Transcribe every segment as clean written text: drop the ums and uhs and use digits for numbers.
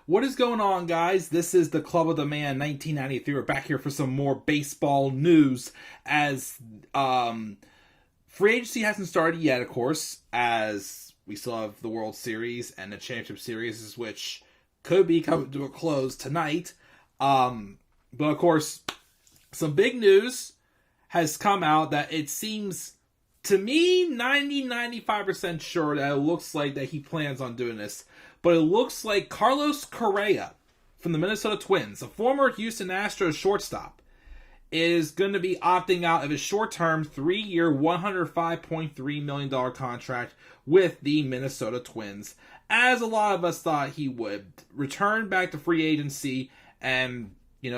What is going on, guys? This is the Club of the Man 1993. We're back here for some more baseball news as free agency hasn't started yet, of course, as we still have the World Series and the Championship Series, which could be coming to a close tonight. But of course, some big news has come out that it seems, to me, 95% sure that it looks like that he plans on doing this. But it looks like Carlos Correa from the Minnesota Twins, a former Houston Astros shortstop, is going to be opting out of his short-term 3-year, $105.3 million contract with the Minnesota Twins, as a lot of us thought he would return back to free agency and,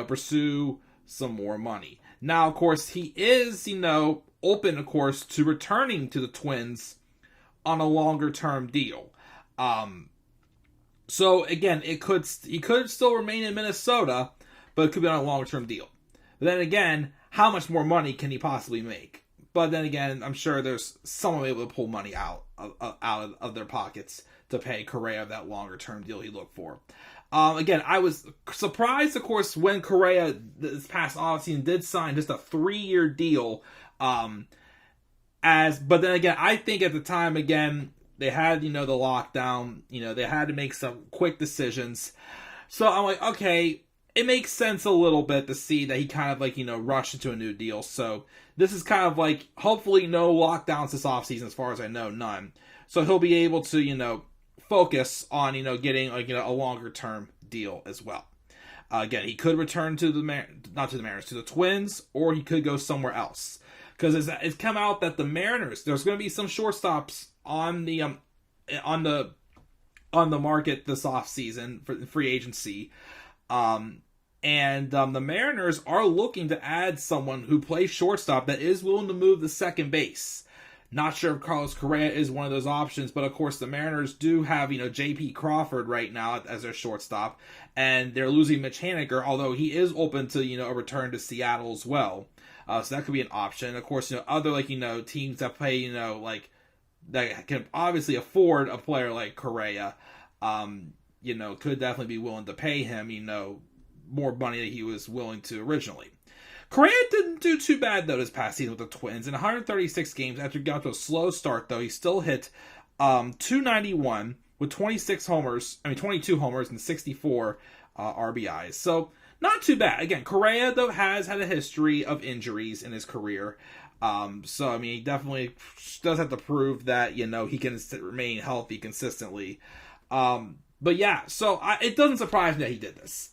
pursue some more money. Now, of course, he is, open, of course, to returning to the Twins on a longer-term deal. So again, he could still remain in Minnesota, but it could be on a longer-term deal. But then again, how much more money can he possibly make? But then again, I'm sure there's someone able to pull money out of their pockets to pay Correa that longer-term deal he looked for. Again, I was surprised, of course, when Correa this past offseason did sign just a 3-year deal. But then again, I think at the time, again, they had, the lockdown, they had to make some quick decisions. So I'm like, okay, it makes sense a little bit to see that he kind of rushed into a new deal. So this is kind of like, hopefully no lockdowns this offseason, as far as I know, none. So he'll be able to, focus on, getting a longer term deal as well. Again, he could return to not to the Mariners, to the Twins, or he could go somewhere else. Because it's come out that the Mariners, there's going to be some shortstops on the market this offseason for free agency. And the Mariners are looking to add someone who plays shortstop that is willing to move to second base. Not sure if Carlos Correa is one of those options, but of course the Mariners do have, J.P. Crawford right now as their shortstop, and they're losing Mitch Haniger, although he is open to, a return to Seattle as well. So that could be an option. Of course, other, teams that play, that can obviously afford a player like Correa, could definitely be willing to pay him, more money than he was willing to originally. Correa didn't do too bad, though, this past season with the Twins. In 136 games, after he got to a slow start, though, he still hit .291 with 22 homers and 64 RBIs. So, not too bad. Again, Correa, though, has had a history of injuries in his career. He definitely does have to prove that, he can remain healthy consistently. But yeah, so it doesn't surprise me that he did this.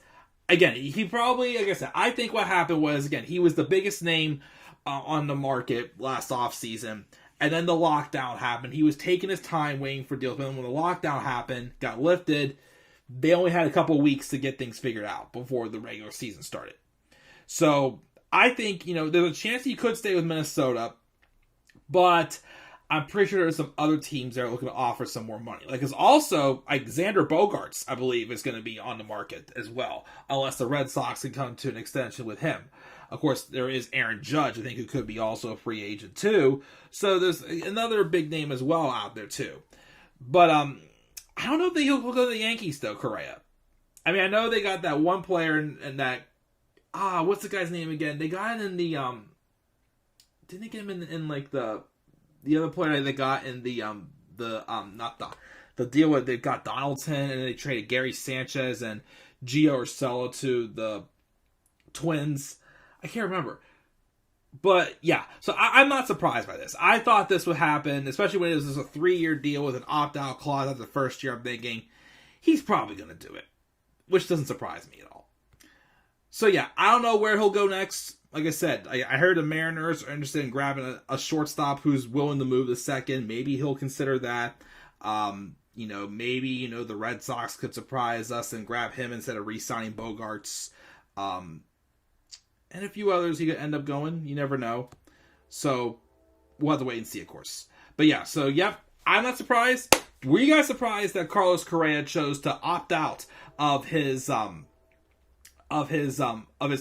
Again, he probably, like I said, I think what happened was, again, he was the biggest name on the market last offseason, and then the lockdown happened. He was taking his time waiting for deals, but when the lockdown happened, got lifted, they only had a couple weeks to get things figured out before the regular season started. So, I think, there's a chance he could stay with Minnesota, but I'm pretty sure there's some other teams that are looking to offer some more money. Because also, Xander Bogaerts, I believe, is going to be on the market as well, unless the Red Sox can come to an extension with him. Of course, there is Aaron Judge, I think, who could be also a free agent too. So there's another big name as well out there too. But I don't know if he'll go to the Yankees though, Correa. I mean, I know they got that one player in that. What's the guy's name again? They got it in the didn't they get him in like the other player they got in the deal where they got Donaldson and then they traded Gary Sanchez and Gio Urshela to the Twins. I can't remember. But yeah, so I'm not surprised by this. I thought this would happen, especially when it was a 3-year deal with an opt-out clause after the first year. I'm thinking he's probably going to do it, which doesn't surprise me at all. So yeah, I don't know where he'll go next. Like I said, I heard the Mariners are interested in grabbing a shortstop who's willing to move to second. Maybe he'll consider that. Maybe, the Red Sox could surprise us and grab him instead of re-signing Bogaerts. And a few others he could end up going. You never know. So, we'll have to wait and see, of course. But yeah, so, yep, I'm not surprised. Were you guys surprised that Carlos Correa chose to opt out of his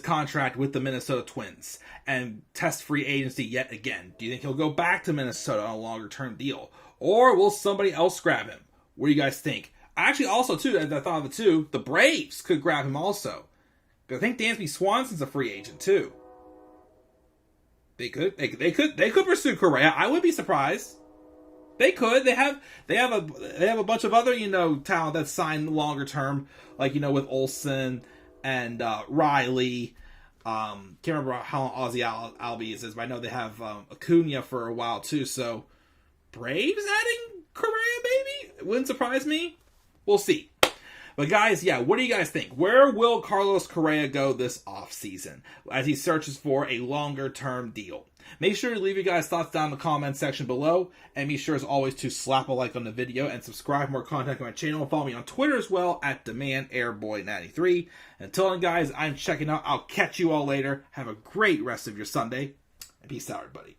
contract with the Minnesota Twins and test free agency yet again? Do you think he'll go back to Minnesota on a longer term deal, or will somebody else grab him? What do you guys think? Actually, also, too, I thought of it, too, the Braves could grab him also. Because I think Dansby Swanson's a free agent, too. They could pursue Correa. I wouldn't be surprised. They could. They have a bunch of other, talent that's signed longer term, like, with Olsen and Riley. Can't remember how long Ozzy Albies is, but I know they have Acuna for a while too. So Braves adding Correa, maybe? It wouldn't surprise me. We'll see. But guys, yeah, what do you guys think? Where will Carlos Correa go this offseason as he searches for a longer-term deal? Make sure to leave your guys' thoughts down in the comment section below, and be sure as always to slap a like on the video and subscribe for more content on my channel, and follow me on Twitter as well at DemandAirboy93. Until then, guys, I'm checking out. I'll catch you all later. Have a great rest of your Sunday, and peace out, everybody.